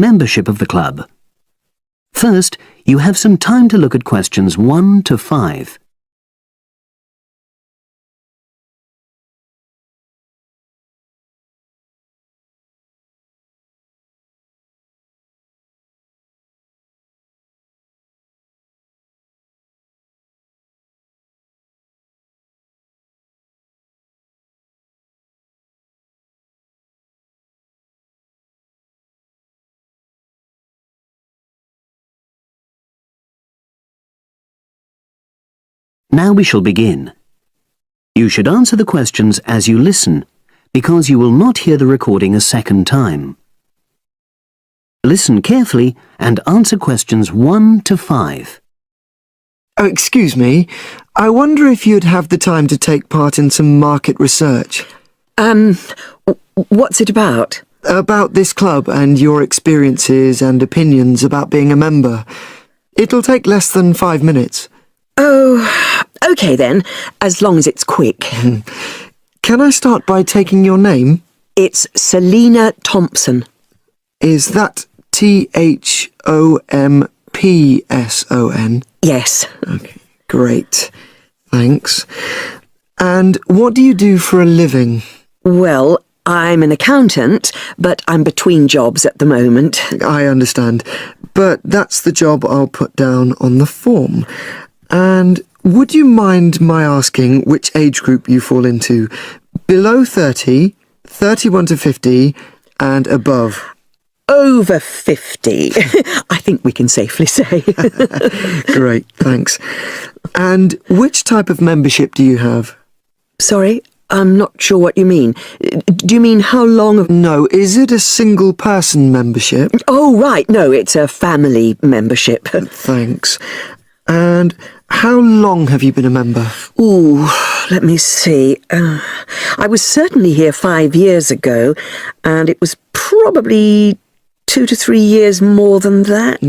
Membership of the club. First, you have some time to look at questions 1 to 5. Now we shall begin. You should answer the questions as you listen, because you will not hear the recording a second time. Listen carefully and answer questions 1 to 5. Oh, excuse me. I wonder if you'd have the time to take part in some market research. What's it about? About this club and your experiences and opinions about being a member. It'll take less than 5 minutes. Oh, OK then, as long as it's quick. Can I start by taking your name? It's Selina Thompson. Is that Thompson? Yes. Okay, great. Thanks. And what do you do for a living? Well, I'm an accountant, but I'm between jobs at the moment. I understand, but that's the job I'll put down on the form. And would you mind my asking which age group you fall into? Below 30, 31 to 50, and above? Over 50, I think we can safely say. Great, thanks. And which type of membership do you have? Sorry, I'm not sure what you mean. Do you mean how long? No, is it a single-person membership? Oh, right, no, it's a family membership. Thanks. And how long have you been a member? Ooh, let me see. I was certainly here 5 years ago, and it was probably 2 to 3 years more than that.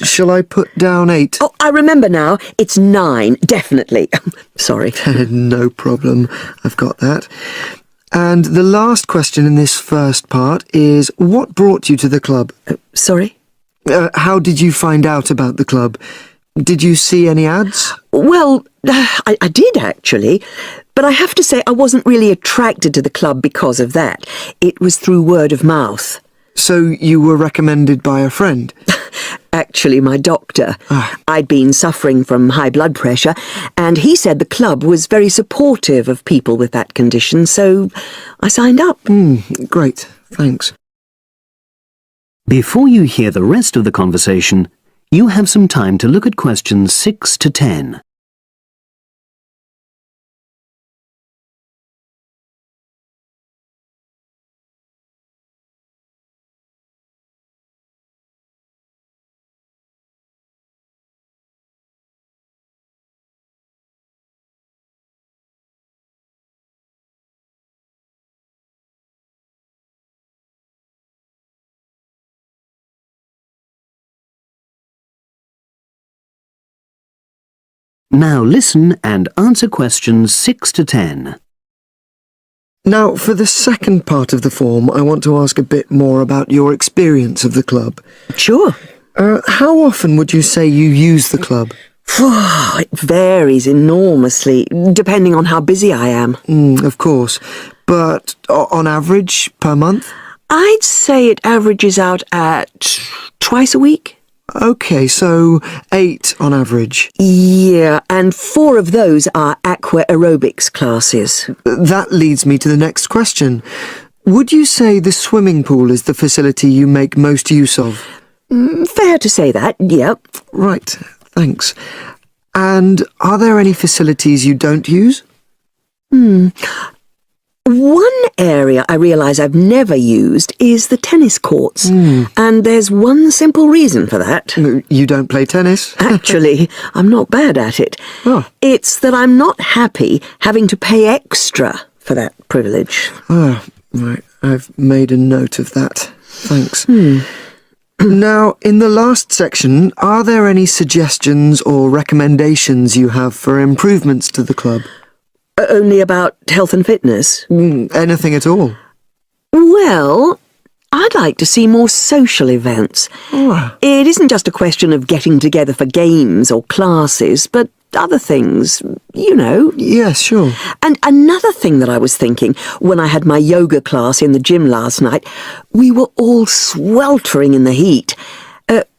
Shall I put down 8? Oh, I remember now. It's 9, definitely. Sorry. No problem. I've got that. And the last question in this first part is, what brought you to the club? Sorry? How did you find out about the club? Did you see any ads? Well, I did actually, but I have to say I wasn't really attracted to the club because of that. It was through word of mouth. So you were recommended by a friend? Actually, my doctor. I'd been suffering from high blood pressure, and he said the club was very supportive of people with that condition, so I signed up. Great, thanks. Before you hear the rest of the conversation, you have some time to look at questions 6 to 10. Now listen and answer questions 6 to 10. Now, for the second part of the form, I want to ask a bit more about your experience of the club. Sure. How often would you say you use the club? It varies enormously, depending on how busy I am. Of course. But on average, per month? I'd say it averages out at twice a week. OK, so 8 on average. Yeah, and 4 of those are aqua aerobics classes. That leads me to the next question. Would you say the swimming pool is the facility you make most use of? Fair to say that, yep. Right, thanks. And are there any facilities you don't use? One area I realise I've never used is the tennis courts. And there's one simple reason for that. You don't play tennis? Actually, I'm not bad at it. Oh. It's that I'm not happy having to pay extra for that privilege. Oh, right. I've made a note of that. Thanks. Now, in the last section, are there any suggestions or recommendations you have for improvements to the club? Only about health and fitness? Anything at all? Well, I'd like to see more social events. Oh. It isn't just a question of getting together for games or classes, but other things, you know. Yes, sure. And another thing that I was thinking, when I had my yoga class in the gym last night, we were all sweltering in the heat,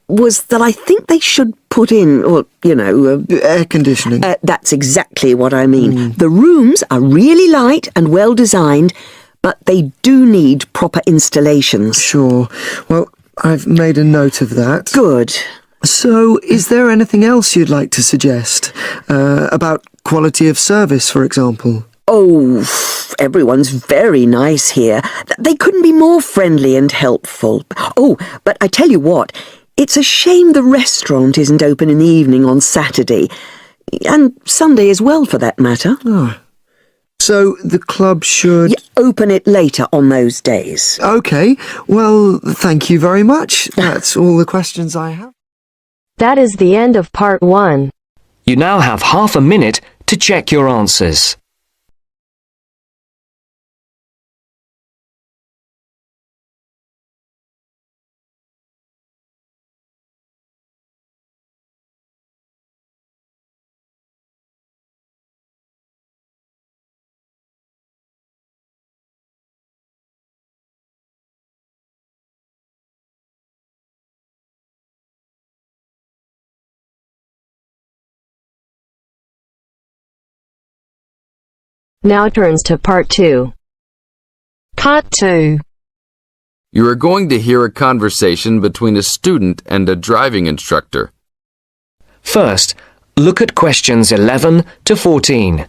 was that I think they should put in, or, you know... Air conditioning. That's exactly what I mean. The rooms are really light and well designed, but they do need proper installations. Sure. Well, I've made a note of that. Good. So, is there anything else you'd like to suggest? About quality of service, for example? Oh, everyone's very nice here. They couldn't be more friendly and helpful. Oh, but I tell you what, it's a shame the restaurant isn't open in the evening on Saturday. And Sunday as well, for that matter. Oh. So, the club should... Open it later on those days. OK. Well, thank you very much. That's all the questions I have. That is the end of part 1. You now have half a minute to check your answers. Now turns to part 2. Part 2. You are going to hear a conversation between a student and a driving instructor. First, look at questions 11 to 14.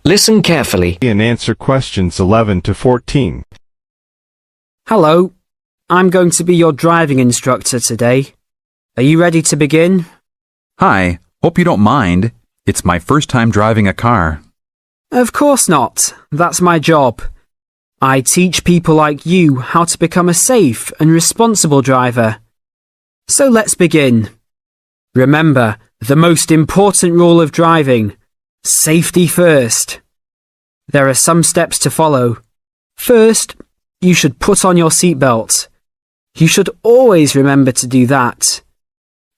Listen carefully and answer questions 11 to 14. Hello, I'm going to be your driving instructor today. Are you ready to begin? Hi, hope you don't mind. It's my first time driving a car. Of course not. That's my job. I teach people like you how to become a safe and responsible driver. So let's begin. Remember, the most important rule of driving: safety first. There are some steps to follow. First, you should put on your seatbelt. You should always remember to do that.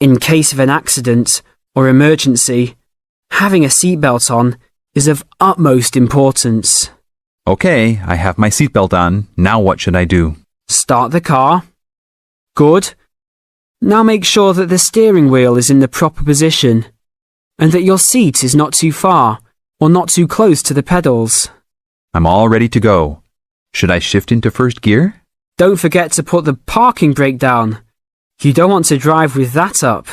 In case of an accident or emergency, having a seatbelt on is of utmost importance. Okay, I have my seatbelt on. Now what should I do? Start the car. Good. Now make sure that the steering wheel is in the proper position and that your seat is not too far or not too close to the pedals. I'm all ready to go. Should I shift into first gear? Don't forget to put the parking brake down. You don't want to drive with that up.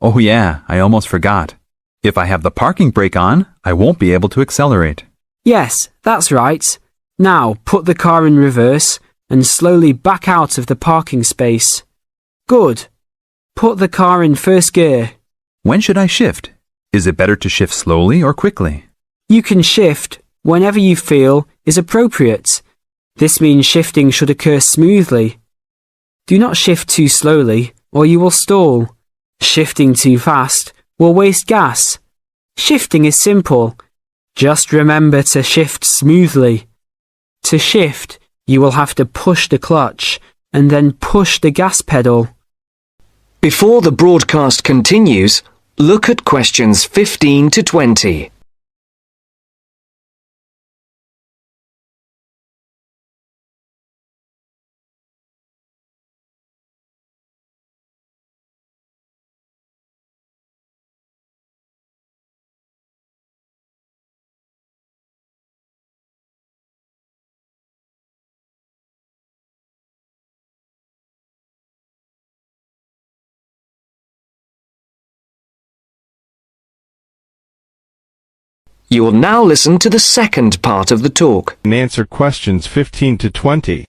Oh yeah, I almost forgot. If I have the parking brake on, I won't be able to accelerate. Yes, that's right. Now put the car in reverse and slowly back out of the parking space. Good. Put the car in first gear. When should I shift? Is it better to shift slowly or quickly? You can shift whenever you feel is appropriate. This means shifting should occur smoothly. Do not shift too slowly or you will stall. Shifting too fast will waste gas. Shifting is simple. Just remember to shift smoothly. To shift, you will have to push the clutch and then push the gas pedal. Before the broadcast continues, look at questions 15 to 20. You will now listen to the second part of the talk. And answer questions 15 to 20.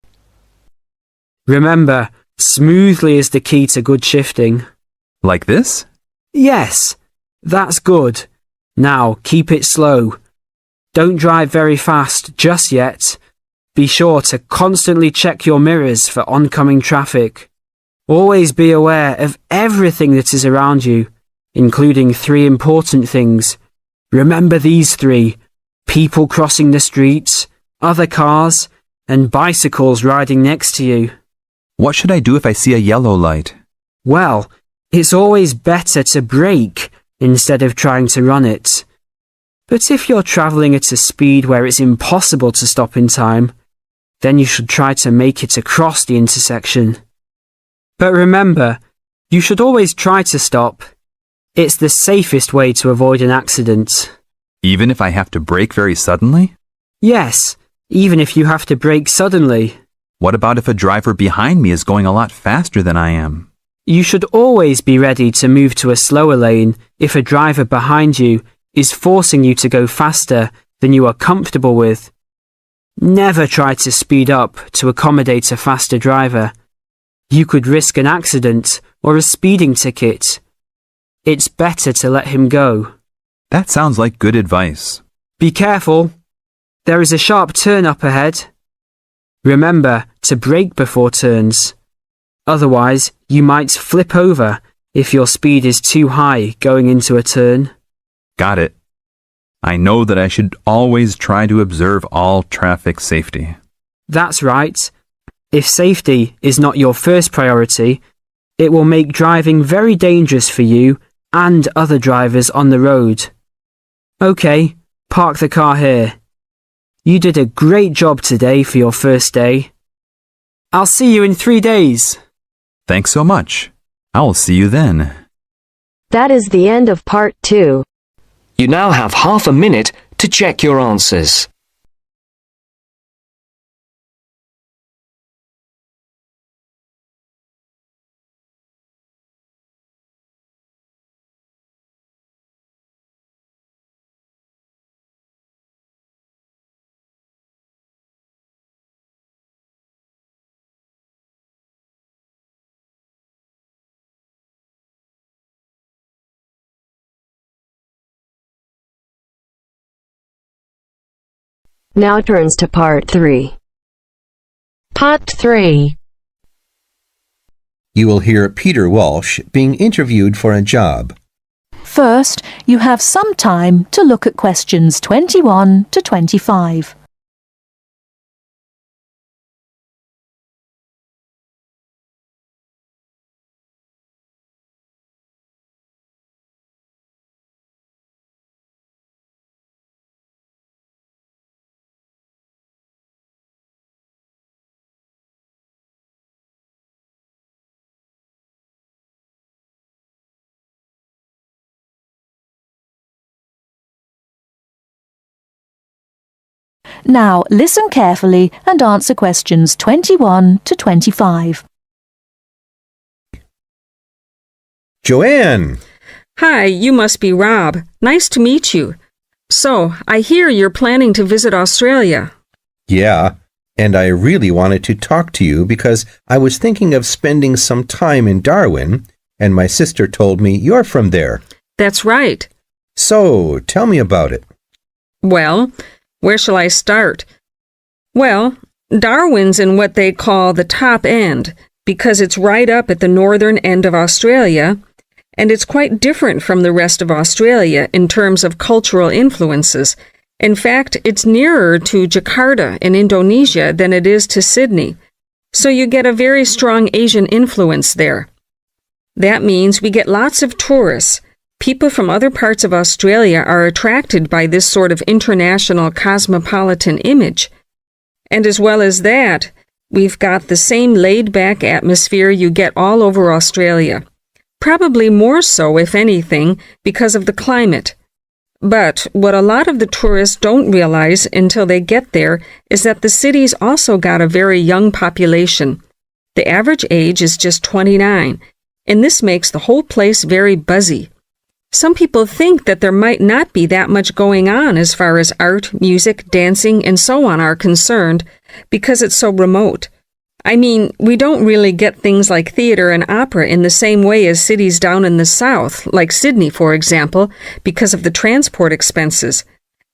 Remember, smoothly is the key to good shifting. Like this? Yes, that's good. Now keep it slow. Don't drive very fast just yet. Be sure to constantly check your mirrors for oncoming traffic. Always be aware of everything that is around you, including 3 important things. Remember these 3: people crossing the streets, other cars, and bicycles riding next to you. What should I do if I see a yellow light? Well, it's always better to brake instead of trying to run it. But if you're travelling at a speed where it's impossible to stop in time, then you should try to make it across the intersection. But remember, you should always try to stop. It's the safest way to avoid an accident. Even if I have to brake very suddenly? Yes, even if you have to brake suddenly. What about if a driver behind me is going a lot faster than I am? You should always be ready to move to a slower lane if a driver behind you is forcing you to go faster than you are comfortable with. Never try to speed up to accommodate a faster driver. You could risk an accident or a speeding ticket. It's better to let him go. That sounds like good advice. Be careful. There is a sharp turn up ahead. Remember to brake before turns. Otherwise, you might flip over if your speed is too high going into a turn. Got it. I know that I should always try to observe all traffic safety. That's right. If safety is not your first priority, it will make driving very dangerous for you and other drivers on the road. Okay, park the car here. You did a great job today for your first day. I'll see you in 3 days. Thanks so much. I'll see you then. That is the end of part 2. You now have half a minute to check your answers. Now turns to part 3. Part 3. You will hear Peter Walsh being interviewed for a job. First, you have some time to look at questions 21 to 25. Now, listen carefully and answer questions 21 to 25. Joanne! Hi, you must be Rob. Nice to meet you. So, I hear you're planning to visit Australia. Yeah, and I really wanted to talk to you because I was thinking of spending some time in Darwin, and my sister told me you're from there. That's right. So, tell me about it. Well, where shall I start? Well, Darwin's in what they call the top end, because it's right up at the northern end of Australia, and it's quite different from the rest of Australia in terms of cultural influences. In fact, it's nearer to Jakarta in Indonesia than it is to Sydney, so you get a very strong Asian influence there. That means we get lots of tourists. People from other parts of Australia are attracted by this sort of international cosmopolitan image. And as well as that, we've got the same laid-back atmosphere you get all over Australia. Probably more so, if anything, because of the climate. But what a lot of the tourists don't realize until they get there is that the city's also got a very young population. The average age is just 29, and this makes the whole place very buzzy. Some people think that there might not be that much going on as far as art, music, dancing, and so on are concerned because it's so remote. I mean, we don't really get things like theater and opera in the same way as cities down in the south, like Sydney, for example, because of the transport expenses.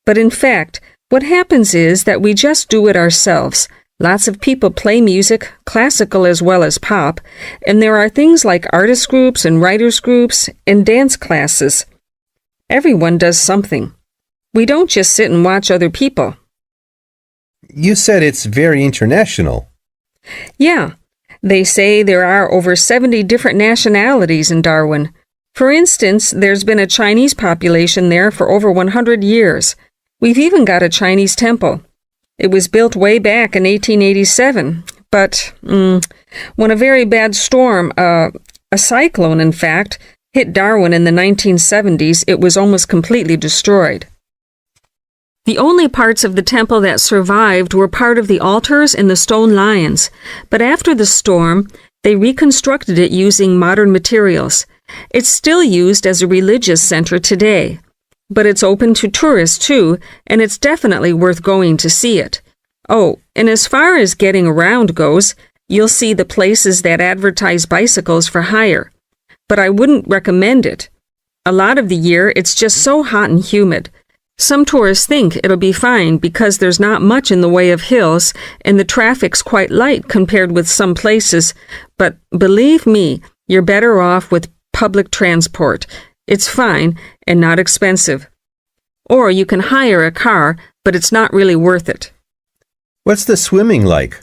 But in fact, what happens is that we just do it ourselves. Lots of people play music, classical as well as pop, and there are things like artist groups and writers groups and dance classes. Everyone does something. We don't just sit and watch other people. You said it's very international. Yeah, they say there are over 70 different nationalities in Darwin. For instance, there's been a Chinese population there for over 100 years. We've even got a Chinese temple. It was built way back in 1887, but when a very bad storm, a cyclone in fact, hit Darwin in the 1970s, it was almost completely destroyed. The only parts of the temple that survived were part of the altars and the stone lions, but after the storm, they reconstructed it using modern materials. It's still used as a religious center today, but it's open to tourists too, and it's definitely worth going to see it. Oh, and as far as getting around goes, you'll see the places that advertise bicycles for hire, but I wouldn't recommend it. A lot of the year, it's just so hot and humid. Some tourists think it'll be fine because there's not much in the way of hills and the traffic's quite light compared with some places, but believe me, you're better off with public transport. It's fine and not expensive. Or you can hire a car, but it's not really worth it. What's the swimming like?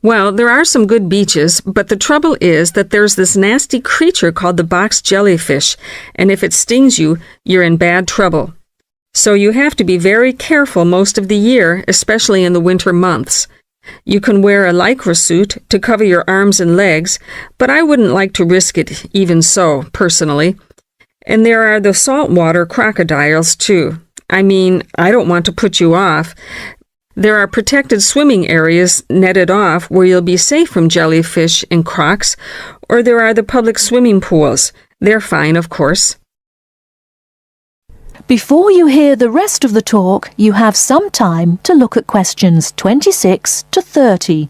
Well, there are some good beaches, but the trouble is that there's this nasty creature called the box jellyfish, and if it stings you, you're in bad trouble. So you have to be very careful most of the year, especially in the winter months. You can wear a lycra suit to cover your arms and legs, but I wouldn't like to risk it even so, personally. And there are the saltwater crocodiles, too. I mean, I don't want to put you off. There are protected swimming areas netted off where you'll be safe from jellyfish and crocs, or there are the public swimming pools. They're fine, of course. Before you hear the rest of the talk, you have some time to look at questions 26 to 30.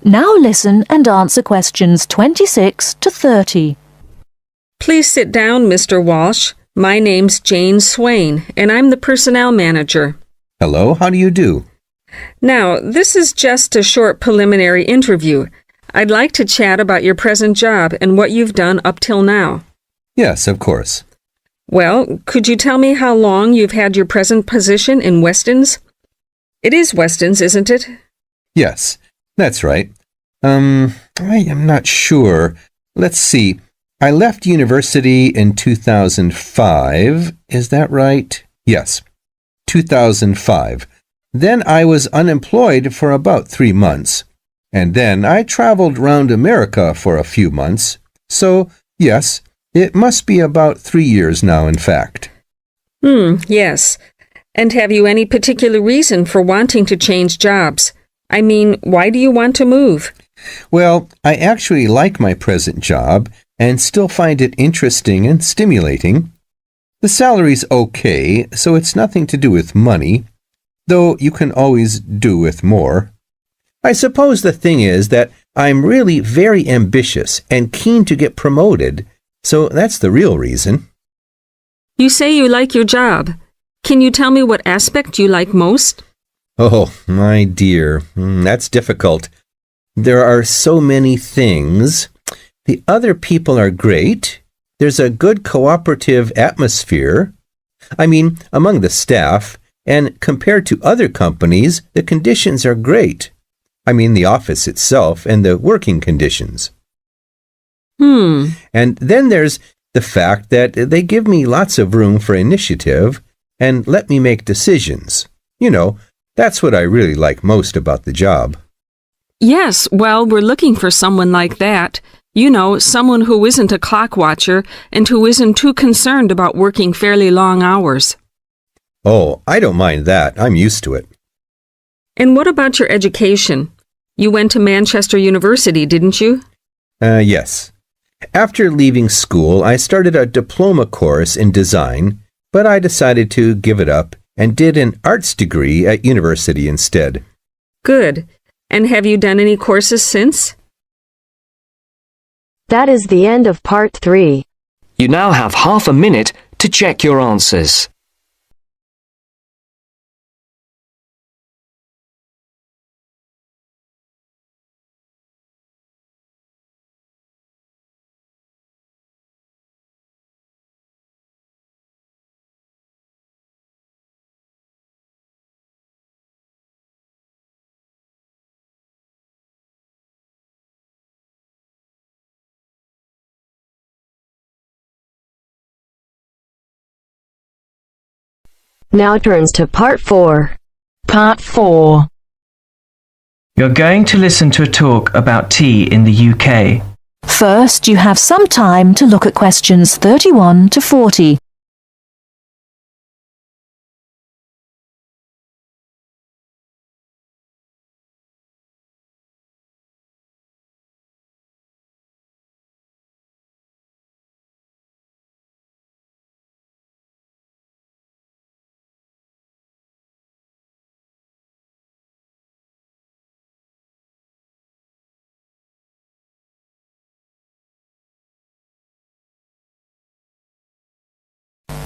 Now listen and answer questions 26 to 30. Please sit down, Mr. Walsh. My name's Jane Swain, and I'm the personnel manager. Hello, how do you do? Now, this is just a short preliminary interview. I'd like to chat about your present job and what you've done up till now. Yes, of course. Well, could you tell me how long you've had your present position in Weston's? It is Weston's, isn't it? Yes, that's right. I am not sure. Let's see. I left university in 2005. Is that right? Yes, 2005. Then I was unemployed for about 3 months. And then I traveled round America for a few months. So, yes, it must be about 3 years now, in fact. Yes. And have you any particular reason for wanting to change jobs? I mean, why do you want to move? Well, I actually like my present job and still find it interesting and stimulating. The salary's okay, so it's nothing to do with money, though you can always do with more. I suppose the thing is that I'm really very ambitious and keen to get promoted, so that's the real reason. You say you like your job. Can you tell me what aspect you like most? Oh, my dear, that's difficult. There are so many things. The other people are great. There's a good cooperative atmosphere. I mean, among the staff, and compared to other companies, the conditions are great. I mean, the office itself and the working conditions. And then there's the fact that they give me lots of room for initiative and let me make decisions. You know, that's what I really like most about the job. Yes, well, we're looking for someone like that. You know, someone who isn't a clock watcher and who isn't too concerned about working fairly long hours. Oh, I don't mind that. I'm used to it. And what about your education? You went to Manchester University, didn't you? Yes. After leaving school, I started a diploma course in design, but I decided to give it up and did an arts degree at university instead. Good. And have you done any courses since? That is the end of part 3. You now have half a minute to check your answers. Now turns to part 4. Part 4. You're going to listen to a talk about tea in the UK. First, you have some time to look at questions 31 to 40.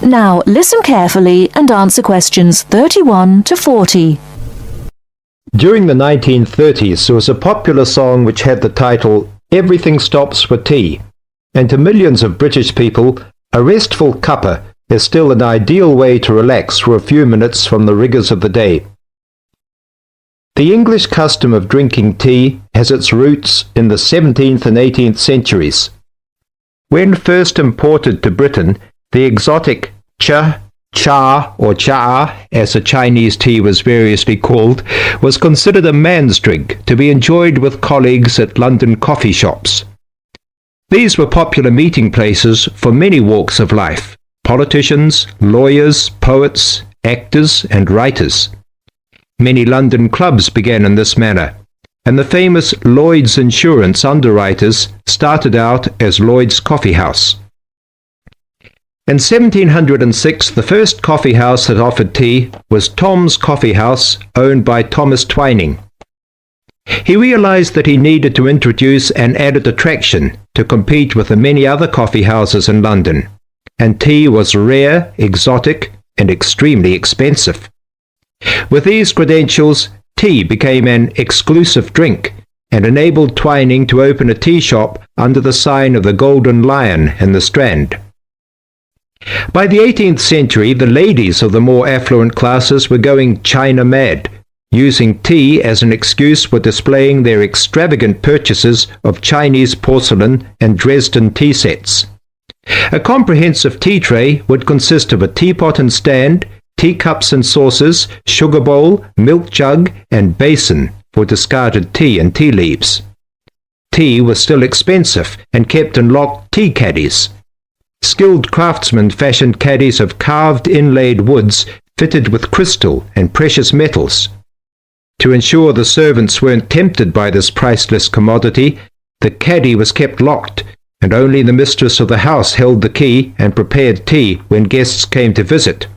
Now listen carefully and answer questions 31 to 40. During the 1930s, there was a popular song which had the title, "Everything Stops for Tea," and to millions of British people, a restful cuppa is still an ideal way to relax for a few minutes from the rigours of the day. The English custom of drinking tea has its roots in the 17th and 18th centuries. When first imported to Britain, the exotic cha, or cha, as the Chinese tea was variously called, was considered a man's drink to be enjoyed with colleagues at London coffee shops. These were popular meeting places for many walks of life: politicians, lawyers, poets, actors, and writers. Many London clubs began in this manner, and the famous Lloyd's Insurance underwriters started out as Lloyd's Coffee House. In 1706, the first coffee house that offered tea was Tom's Coffee House, owned by Thomas Twining. He realized that he needed to introduce an added attraction to compete with the many other coffee houses in London, and tea was rare, exotic, and extremely expensive. With these credentials, tea became an exclusive drink and enabled Twining to open a tea shop under the sign of the Golden Lion in the Strand. By the 18th century, the ladies of the more affluent classes were going China mad, using tea as an excuse for displaying their extravagant purchases of Chinese porcelain and Dresden tea sets. A comprehensive tea tray would consist of a teapot and stand, teacups and saucers, sugar bowl, milk jug, and basin for discarded tea and tea leaves. Tea was still expensive and kept in locked tea caddies. Skilled craftsmen fashioned caddies of carved inlaid woods fitted with crystal and precious metals. To ensure the servants weren't tempted by this priceless commodity, the caddy was kept locked, and only the mistress of the house held the key and prepared tea when guests came to visit.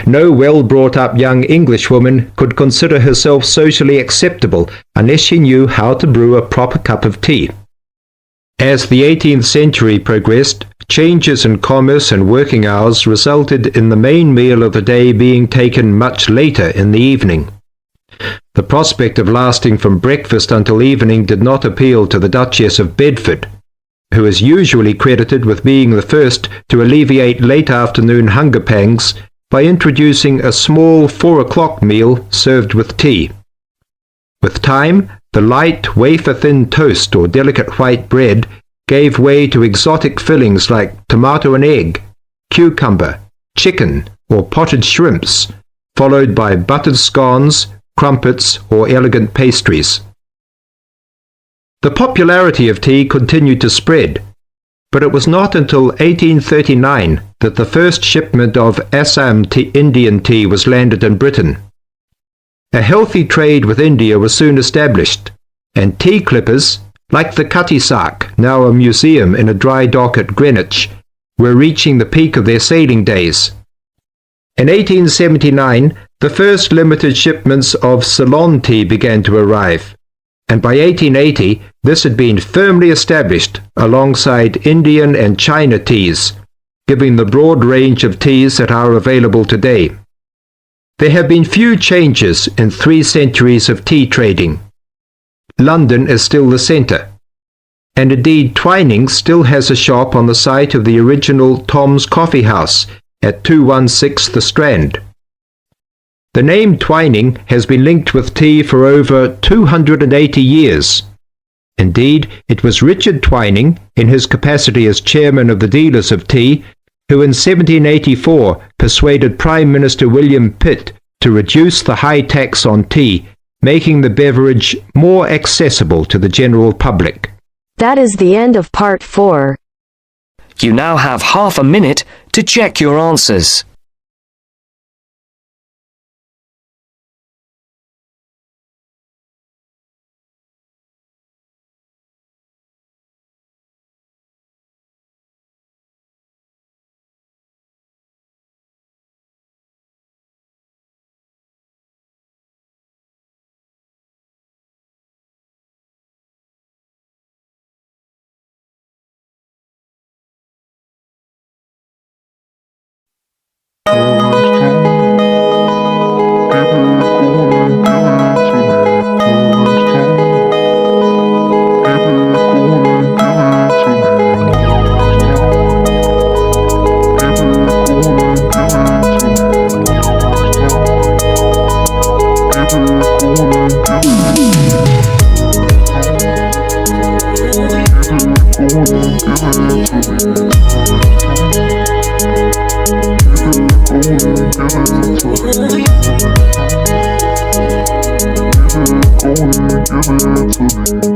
No well-brought-up young Englishwoman could consider herself socially acceptable unless she knew how to brew a proper cup of tea. As the 18th century progressed, changes in commerce and working hours resulted in the main meal of the day being taken much later in the evening. The prospect of lasting from breakfast until evening did not appeal to the Duchess of Bedford, who is usually credited with being the first to alleviate late afternoon hunger pangs by introducing a small 4 o'clock meal served with tea. With time, the light, wafer-thin toast or delicate white bread gave way to exotic fillings like tomato and egg, cucumber, chicken, or potted shrimps, followed by buttered scones, crumpets, or elegant pastries. The popularity of tea continued to spread, but it was not until 1839 that the first shipment of Assam Indian tea was landed in Britain. A healthy trade with India was soon established, and tea clippers, like the Cutty Sark, now a museum in a dry dock at Greenwich, were reaching the peak of their sailing days. In 1879, the first limited shipments of Ceylon tea began to arrive, and by 1880 this had been firmly established alongside Indian and China teas, giving the broad range of teas that are available today. There have been few changes in 3 centuries of tea trading. London is still the centre, and indeed Twinings still has a shop on the site of the original Tom's Coffee House at 216 The Strand. The name Twining has been linked with tea for over 280 years. Indeed, it was Richard Twining, in his capacity as chairman of the dealers of tea, who in 1784 persuaded Prime Minister William Pitt to reduce the high tax on tea, making the beverage more accessible to the general public. That is the end of part 4. You now have half a minute to check your answers. Give it to me.